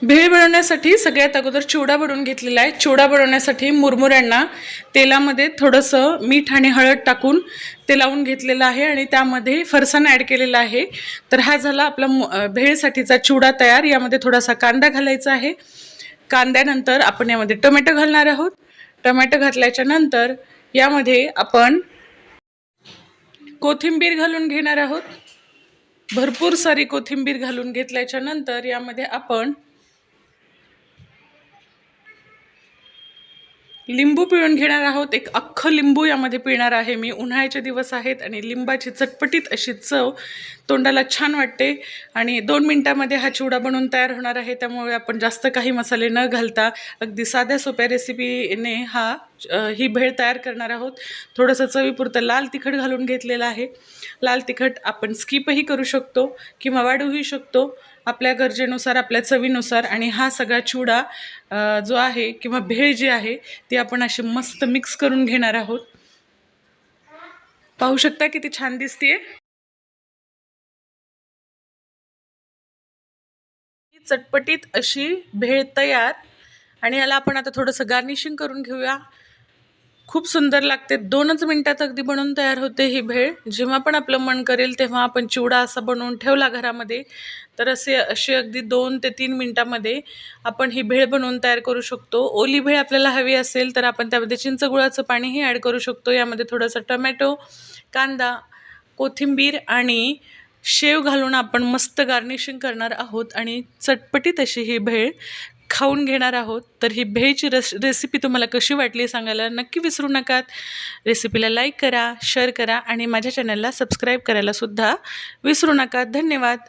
भेळ बनवण्यासाठी सगळ्यात अगोदर चिवडा बनवून घेतलेला आहे। चिवडा बनवण्यासाठी मुरमुऱ्यांना तेलामध्ये थोडंसं मीठ आणि हळद टाकून ते लावून घेतलेलं आहे आणि त्यामध्ये फरसाण ॲड केलेला आहे। तर हा झाला आपला भेळसाठीचा चिवडा तयार। यामध्ये थोडासा कांदा घालायचा आहे। कांद्यानंतर आपण यामध्ये टोमॅटो घालणार आहोत। टोमॅटो घातल्याच्या नंतर यामध्ये आपण कोथिंबीर घालून घेणार आहोत। भरपूर सारी कोथिंबीर घालून घेतल्याच्या नंतर यामध्ये आपण लिंबू पिळून घेणार आहोत। एक अख्खं लिंबू यामध्ये पिळणार आहे मी। उन्हाळ्याचे दिवस आहेत आणि लिंबाची चटपटीत अशी चव तोंडाला छान वाटते आणि 2 मिनिटांमध्ये हा चिवडा बनवून तयार होणार आहे। त्यामुळे आपण जास्त काही मसाले न घालता अगदी साध्या सोप्या रेसिपीने ही भेळ तयार करणार आहोत। थोडंसं चवीपुरतं लाल तिखट घालून घेतलेलं आहे। लाल तिखट आपण स्किपही करू शकतो किंवा वाढवूही शकतो आपल्या गरजेनुसार, आपल्या चवीनुसार। आणि हा सगळा चिवडा जो आहे किंवा भेळ जी आहे ती आपण अशी मस्त मिक्स करून घेणार आहोत। पाहू शकता किती छान दिसतेय। चटपटीत अशी भेळ तयार आणि याला आपण आता थोडंसं गार्निशिंग करून घेऊया। खूप सुंदर लागते। 2च मिनिटात अगदी बनवून तयार होते ही भेळ। जेव्हा पण आपलं मन करेल तेव्हा आपण चिवडा असा बनवून ठेवला घरामध्ये तर अशी अगदी 2 ते 3 मिनिटांमध्ये आपण ही भेळ बनवून तयार करू शकतो। ओली भेळ आपल्याला हवी असेल तर आपण त्यामध्ये चिंचगुळाचं पाणीही ॲड करू शकतो। यामध्ये थोडासा टोमॅटो, कांदा, कोथिंबीर आणि शेव घालून आपण मस्त गार्निशिंग करणार आहोत आणि चटपटीत अशी ही भेळ खाऊन घेणार आहोत। तर ही भेळची रेसिपी तुम्हाला कशी वाटली सांगायला नक्की विसरू नका। रेसिपीला लाईक करा, शेअर करा आणि माझ्या चॅनलला सबस्क्राईब करायला सुद्धा विसरू नका। धन्यवाद।